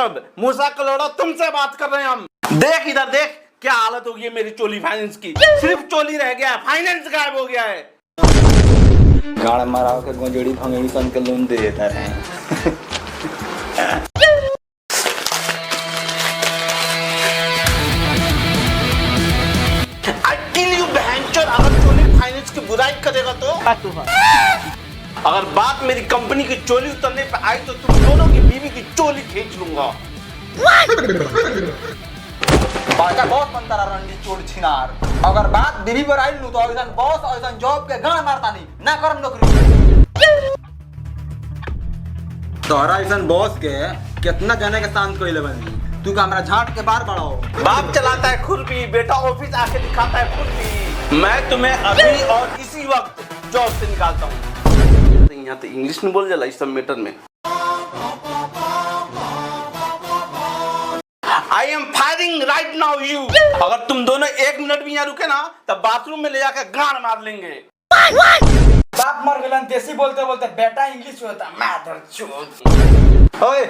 सब मूसा कलोड़ा, तुमसे बात कर रहे हैं हम। देख इधर देख, क्या हालत हो गई है मेरी चोली फाइनेंस की। सिर्फ चोली रह गया है, फाइनेंस गायब हो गया है। गाड़ मारा के गोंजड़ी भंगड़ी सन के लोन दे देता है। अगर चोली फाइनेंस की बुराई करेगा तो अगर बात मेरी कंपनी की चोली उतरने पे आई तो तुम दोनों की बीवी की चोली खींच लूंगा। बाका बॉस बनता रहा रंडी चोर छिनार। अगर बात बीवी पर आई तो ऐसा बॉस ऐसा जॉब के गाड़ मारता नहीं ना करम नौकरी। तोहरा ऐसा बॉस के कितना जाने के शांत कोई लेवल तू का हमरा झाट के बार बढ़ाओ। बाप चलाता है खुरपी, बेटा ऑफिस आके दिखाता है खुरपी। मैं तुम्हें अभी और इसी वक्त जॉब से निकालता हूँ। यहाँ तो इंग्लिश में बोल जाला इस सब मैटर में। I am firing right now you। अगर तुम दोनों 1 मिनट भी यहाँ रुके ना तब बाथरूम में ले जाकर गाड़ मार लेंगे। बाप मर गलन देसी बोलते बोलते बेटा इंग्लिश होता मादर चोद। ओए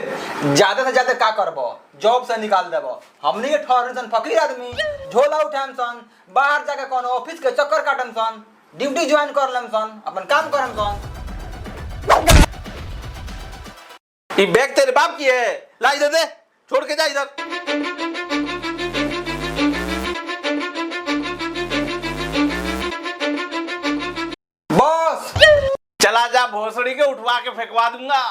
ज्यादा से ज्यादा का करबो, जॉब से निकाल देबो। हमनी के ठहरन फकीर आदमी झोला उठाम सन, बाहर जाके कोनो ऑफिस के चक्कर काटम सन, ड्यूटी ज्वाइन कर लेम सन, अपन काम करम सन। ये बैग तेरे बाप की है, ला इधर दे, छोड़ के जा इधर। बॉस चला जा, भोसड़ी के उठवा के फेंकवा दूंगा।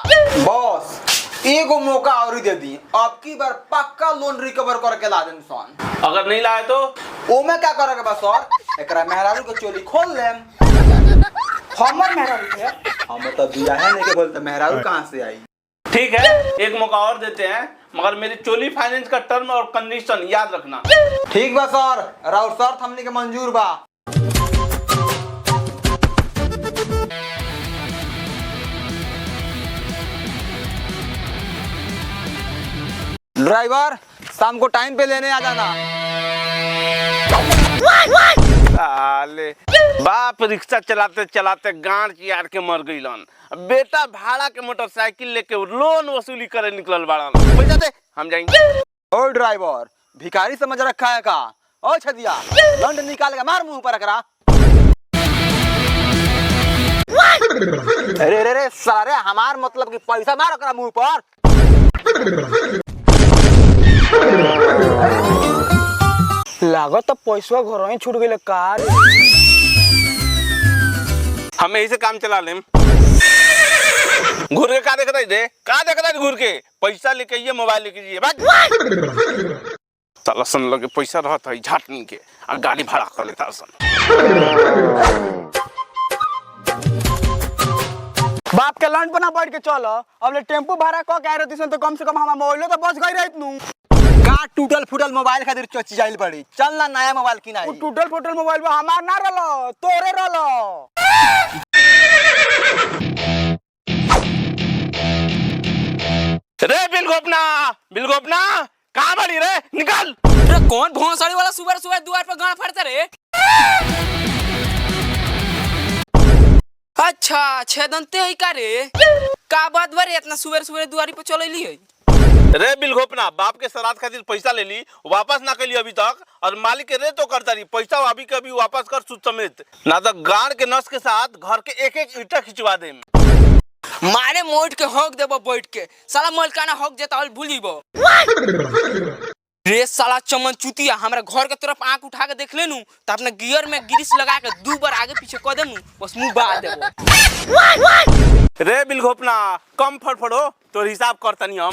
बॉस एगो मौका और दे दी, अब की बार पक्का लोन रिकवर करके ला देम सन। अगर नहीं लाए तो ओमे क्या करोगे बस और एकरा मेहरारू के चोली खोल लेम। हमर मेहरारू के हम तो बिया है नहीं के बोलते मेहरारू कहां से आई। ठीक है, एक मौका और देते हैं, मगर मेरी चोली फाइनेंस का टर्म और कंडीशन याद रखना। ठीक बा सर, राउर शर्त हमनी के मंजूर बा। ड्राइवर शाम को टाइम पे लेने आ जाना। साले बाप रिक्शा चलाते चलाते गांड चियार के मर गईलन। बेटा भाड़ा के मोटरसाइकिल लेके लोन वसूली करे निकलल बाड़न। पैसा दे, हम जाएंगे। ओ ड्राइवर भिखारी समझ रखा है का? ओ छदिया लंड निकाल के मार मुंह पर रखरा। अरे रे रे सारे हमार मतलब कि पैसा मार रखरा मुंह पर। लागत तो पैसा घर ही छूट गए कार। हम यही से काम चला लेम। घूर के का देख रही दे, का देख रही घूर के? पैसा लेके ये मोबाइल लेके जाइए भाग। साला सन लगे पैसा रहता है झाटनी के और गाड़ी भाड़ा कर लेता सन। बाप के लंड बना बैठ के चलो, अब ले टेम्पो भाड़ा क के आ रहती सन तो कम से कम हमारा मोबाइल तो बच गई रहत नु। का टूटल फूटल मोबाइल खातिर चची जाइल पड़ी, चल ना नया मोबाइल किनाई। वो टूटल फूटल मोबाइल बा हमार ना रहलो, तोरे रहलो। रे बिलगोपना कहाँ बड़ी रे, निकल। रे कौन भोंसड़ी वाला सुबह सुबह द्वार पर गाना फड़ता रे? अच्छा छेदनते है का रे? का बात बारे इतना सुबह सुबह द्वारी पर चलैली है? रे बिलगोपना बाप के श्राद्ध खातिर पैसा ले ली, वापस ना कली अभी तक, और मालिक के रे तो करता रही पैसा अभी के अभी वापस कर सूद समेत, ना तो गाड़ के नस के साथ घर के एक एक ईटा खिंचवा दे। मारे मोट के हक देबो बैठ के, साला मलकाना हक जेता भूल जीबो। रे साला चमन चुतिया हमरा घर के तरफ आंख उठा के देख लेनु त अपने गियर में ग्रीस लगा के 2 बार आगे पीछे क देनु, बस मुंह बा देबो। रे बिलगोपना कम फड़फड़ो, तो हिसाब करतनी हम।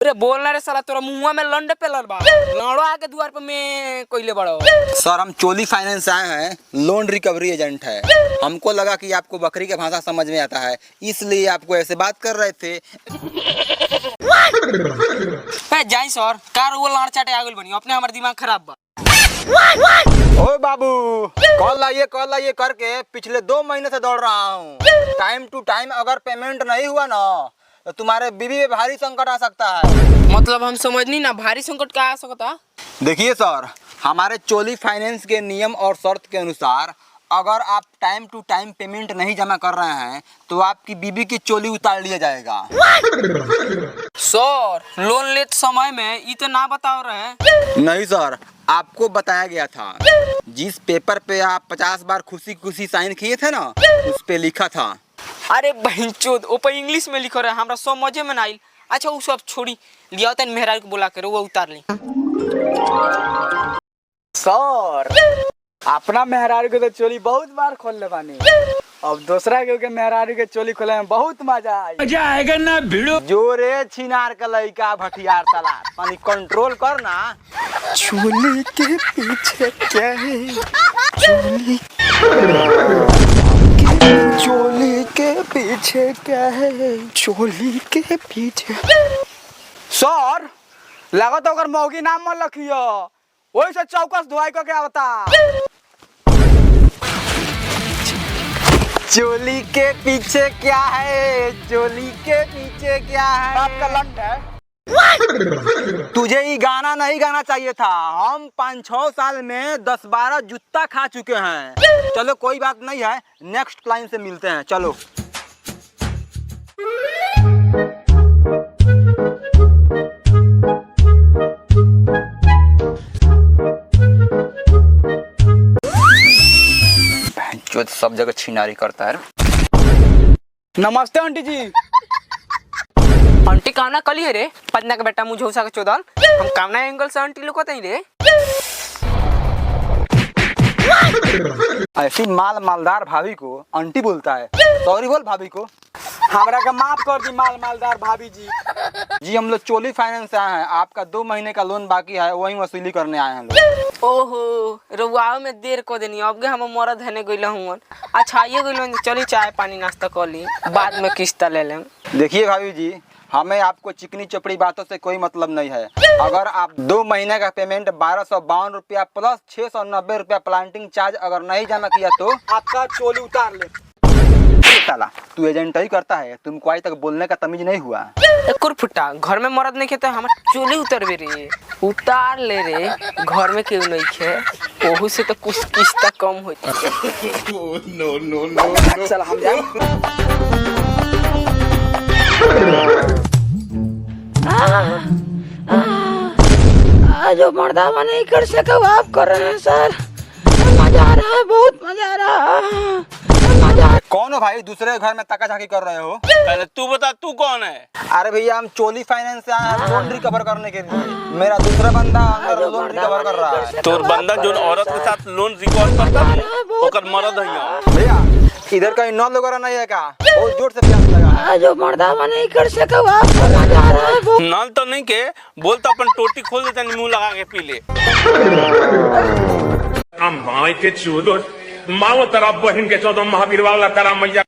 रे बोलना रे साला तोरा मुंह में लंडे पे लड़बा लड़ो आके द्वार पे मैं कोइले बड़ो। सर हम चोली फाइनेंस आए हैं, लोन रिकवरी एजेंट है। हमको लगा कि आपको बकरी का भाषा समझ में आता है, इसलिए आपको ऐसे बात कर रहे थे। जाई सर कार वो लाड़ चाटे आगल बनी, अपने हमार दिमाग खराब बा। ओ बाबू, कॉल लाइए करके पिछले 2 महीने से दौड़ रहा हूँ। टाइम टू टाइम अगर पेमेंट नहीं हुआ ना तो तुम्हारे बीवी में भारी संकट आ सकता है। मतलब हम समझ नहीं ना, भारी संकट क्या आ सकता? देखिए सर, हमारे चोली फाइनेंस के नियम और शर्त के अनुसार अगर आप टाइम टू टाइम पेमेंट नहीं जमा कर रहे हैं तो आपकी बीबी की चोली उतार लिया जाएगा। सर, लोन लेते समय में ये तो ना बता रहे हैं। नहीं सर, आपको बताया गया था। जिस पेपर पे आप 50 बार खुशी खुशी साइन किए थे ना, उस पे लिखा था। अरे बहनचोद, ऊपर इंग्लिश में लिखो रहे, हमरा समझे में ना आइल। अच्छा वो सब छोड़ी, लिया तन मेहरारू को बुला कर वो उतार ली। सर, अपना मेहरारू के तो चोली बहुत बार खोल ले बानी, अब दूसरा के मेहरारू के चोली खोले में बहुत मजा आएगा ना भिड़ो। जोरे छिनार का लड़का भटियार साला, पानी कंट्रोल कर ना। चोली के पीछे क्या है? चोली के पीछे क्या है? चोली के पीछे। सर, लागत अगर मौगी नाम मत रखियो, वही से चौकस धुआई को क्या बता। चोली के पीछे क्या है? चोली के पीछे क्या है? आपका लंड है। तुझे ये गाना नहीं गाना चाहिए था। हम 5-6 साल में 10-12 जूता खा चुके हैं। चलो कोई बात नहीं है, नेक्स्ट लाइन से मिलते हैं। चलो जो सब जगह छिनारी करता है। नमस्ते आंटी जी। आंटी कामना कली है रे, पन्ना का बेटा मुझे उसा के चोदल। हम कामना एंगल से आंटी लोग कहते हैं रे। ऐसी मालदार भाभी को आंटी बोलता है। सॉरी बोल भाभी को। हमरा का माफ कर दी मालदार भाभी जी। जी हम लोग चोली फाइनेंस से आए हैं। आपका 2 महीने का लोन बाकी है, वही वसूली करने आए हैं लोग। ओहो, रुआव में देर को देनी, अब हम मरद है गइल हूं। अच्छा ये गइल, चली चाय पानी नाश्ता कर ली, बाद में किस्त ले लें। देखिए भाभी जी, हमें आपको चिकनी चपड़ी बातों से कोई मतलब नहीं है। अगर आप 2 महीने का पेमेंट 1252 रुपया प्लस 690 रुपया प्लांटिंग चार्ज अगर नहीं जमा किया तो आपका चोली उतार ले। साला, तू एजेंट ही करता है, तुमको आज तक बोलने का तमीज नहीं हुआ। एक और फुट्टा, घर में मरद नहीं खेते, हम चोली उतरबे रे, उतार ले रे। घर में क्यों नहीं खे, ओहू से तो कुछ किस्ता कम होता। चल हम जाए। आज मर्दावा नहीं कर सका, आप कर रहे हैं सर। मजा आ रहा है, बहुत मजा आ रहा है। कौन हो भाई, दूसरे घर में ताका झाकी कर रहे हो? पहले तू बता, तू कौन है? अरे भैया, हम चोली फाइनेंस से आए हैं लोन रिकवर करने के लिए। मेरा दूसरा बंदा अंदर लोन रिकवर कर रहा है। तोर बंदा जो औरत के साथ लोन रिकॉर्ड करता है, ओकर मरद है। भैया इधर कहीं नल वगैरह नहीं है क्या? बहुत जोर से प्यास लगा है। आज मर्दावा नहीं कर सका, आप मजा आ रहा है बहुत। नल तो नहीं के बोल तो अपन टोटी खोल देता, मुंह लगा के पी ले। माँ के चूदो माओ तेरा बहन के चौदह महावीर वाला तेरा मैया